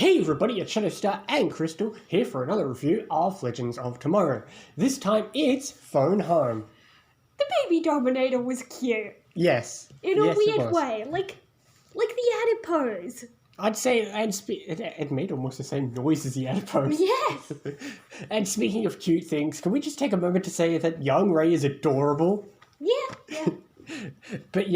Hey everybody, it's Shadowstar and Crystal here for another review of Legends of Tomorrow. This time it's Phone Home. The baby Dominator was cute. Yes. In a yes, weird way. Like the adipose. I'd say it made almost the same noise as the adipose. Yes. And speaking of cute things, can we just take a moment to say that young Rey is adorable? Yeah. But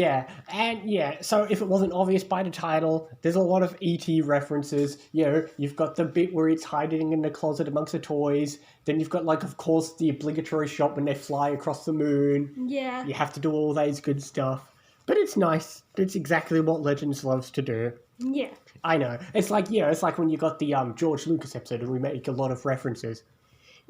so if it wasn't obvious by the title, there's a lot of E.T. references. You know, you've got the bit where it's hiding in the closet amongst the toys. Then you've got, like, of course, the obligatory shot when they fly across the moon. Yeah. You have to do all those good stuff. But it's nice. It's exactly what Legends loves to do. Yeah. I know. It's like, it's like when you got the George Lucas episode and we make a lot of references.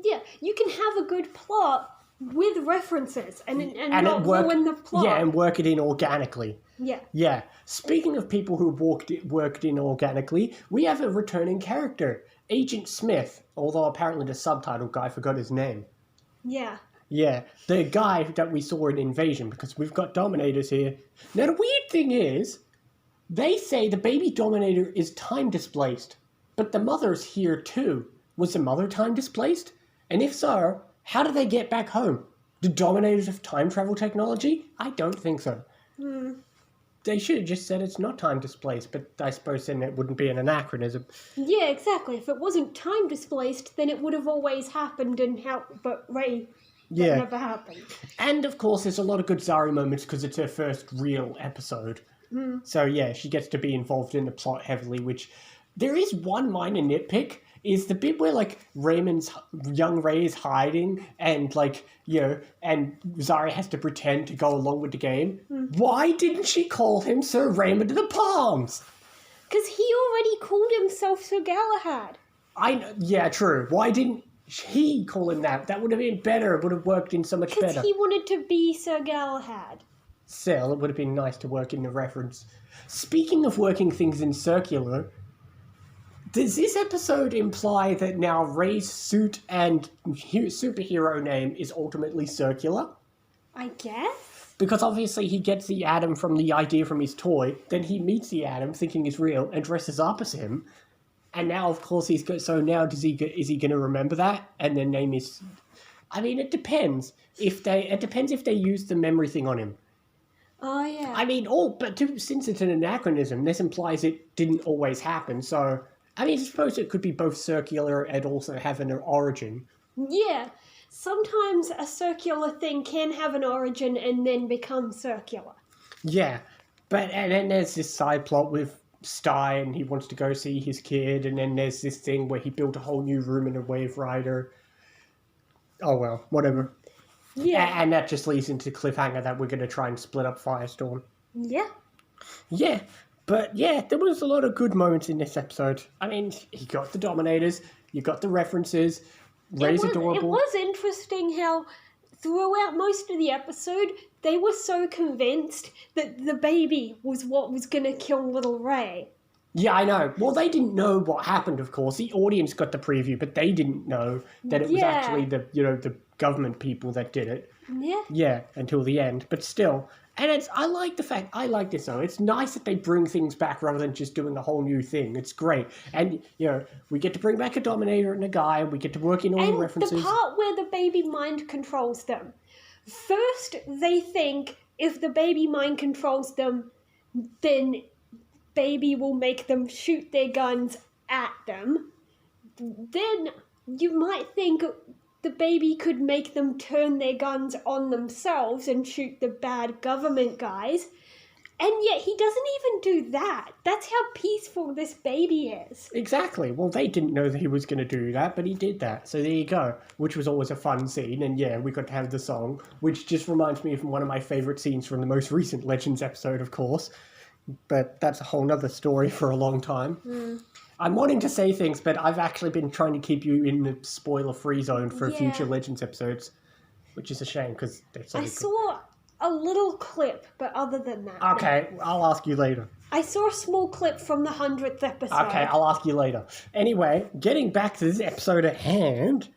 Yeah, you can have a good plot with references and not ruin the plot. Yeah, and work it in organically. Yeah. Yeah. Speaking of people who worked in organically, we have a returning character, Agent Smith, although apparently the subtitle guy forgot his name. Yeah. Yeah, the guy that we saw in Invasion, because we've got Dominators here. Now, the weird thing is, they say the baby Dominator is time displaced, but the mother's here too. Was the mother time displaced? And if so, how do they get back home? Do Dominators have time travel technology? I don't think so. They should have just said it's not time displaced, but I suppose then it wouldn't be an anachronism. Yeah, exactly. If it wasn't time displaced, then it would have always happened but Rey, that never happened. And of course, there's a lot of good Zari moments because it's her first real episode. So yeah, she gets to be involved in the plot heavily, which there is one minor nitpick. Is the bit where, like, young Rey is hiding and, like, and Zari has to pretend to go along with the game. Why didn't she call him Sir Raymond of the Palms? Because he already called himself Sir Galahad. Yeah, true. Why didn't he call him that? That would have been better. It would have worked in so much better. Because he wanted to be Sir Galahad. Still, it would have been nice to work in the reference. Speaking of working things in circular, does this episode imply that now Rey's suit and superhero name is ultimately circular? I guess? Because obviously he gets the Atom from the idea from his toy, then he meets the Atom thinking he's real and dresses up as him, and now of course so now is he going to remember that and their name is... I mean, it depends. It depends if they use the memory thing on him. Oh, yeah. I mean, since it's an anachronism, this implies it didn't always happen, so... I mean, I suppose it could be both circular and also have an origin. Yeah. Sometimes a circular thing can have an origin and then become circular. Yeah. And then there's this side plot with Sty and he wants to go see his kid, and then there's this thing where he built a whole new room in a Wave Rider. Oh, well, whatever. Yeah. And that just leads into cliffhanger that we're going to try and split up Firestorm. Yeah. Yeah. But yeah, there was a lot of good moments in this episode. I mean, he got the Dominators, you got the references, Rey's adorable. It was interesting how throughout most of the episode, they were so convinced that the baby was what was going to kill little Rey. Yeah, I know. Well, they didn't know what happened, of course. The audience got the preview, but they didn't know that it was actually the government people that did it. Yeah. Yeah, until the end. But still... And I like this though. It's nice that they bring things back rather than just doing a whole new thing. It's great. And, we get to bring back a Dominator and a guy, and we get to work in all the references. And the part where the baby mind controls them. First, they think if the baby mind controls them, then baby will make them shoot their guns at them. Then you might think the baby could make them turn their guns on themselves and shoot the bad government guys. And yet he doesn't even do that. That's how peaceful this baby is. Exactly. Well, they didn't know that he was going to do that, but he did that. So there you go, which was always a fun scene. And yeah, we got to have the song, which just reminds me of one of my favourite scenes from the most recent Legends episode, of course. But that's a whole nother story for a long time. I'm wanting to say things, but I've actually been trying to keep you in the spoiler-free zone for future Legends episodes, which is a shame because they're so good. Saw a little clip, but other than that... Okay, I'll ask you later. I saw a small clip from the 100th episode. Okay, I'll ask you later. Anyway, getting back to this episode at hand...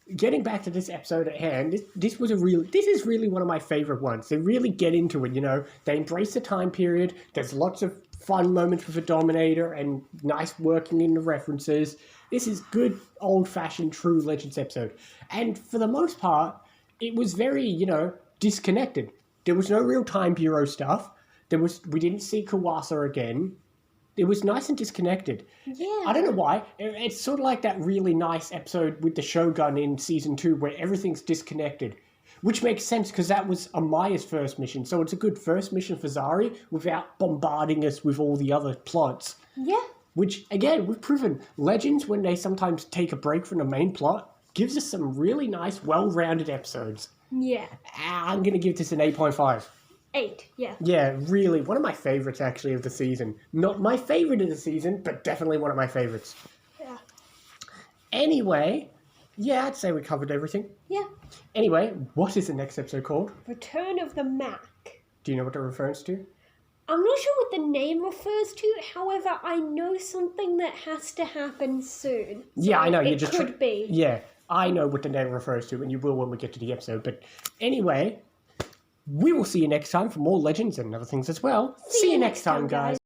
this is really one of my favourite ones. They really get into it, They embrace the time period. There's lots of fun moments with the Dominator and nice working in the references. This is good old-fashioned True Legends episode. And for the most part, it was very, disconnected. There was no real Time Bureau stuff. We didn't see Kawasa again. It was nice and disconnected. Yeah. I don't know why. It's sort of like that really nice episode with the Shogun in season 2 where everything's disconnected. Which makes sense because that was Amaya's first mission. So it's a good first mission for Zari without bombarding us with all the other plots. Yeah. Which, again, we've proven Legends, when they sometimes take a break from the main plot, gives us some really nice, well-rounded episodes. Yeah. I'm going to give this an 8.5. 8, yeah. Yeah, really. One of my favourites, actually, of the season. Not my favourite of the season, but definitely one of my favourites. Yeah. Anyway, yeah, I'd say we covered everything. Yeah. Anyway, what is the next episode called? Return of the Mac. Do you know what it refers to? I'm not sure what the name refers to, however, I know something that has to happen soon. Yeah, I know. It could be. Yeah, I know what the name refers to, and you will when we get to the episode. But anyway, we will see you next time for more Legends and other things as well. See you next time, guys.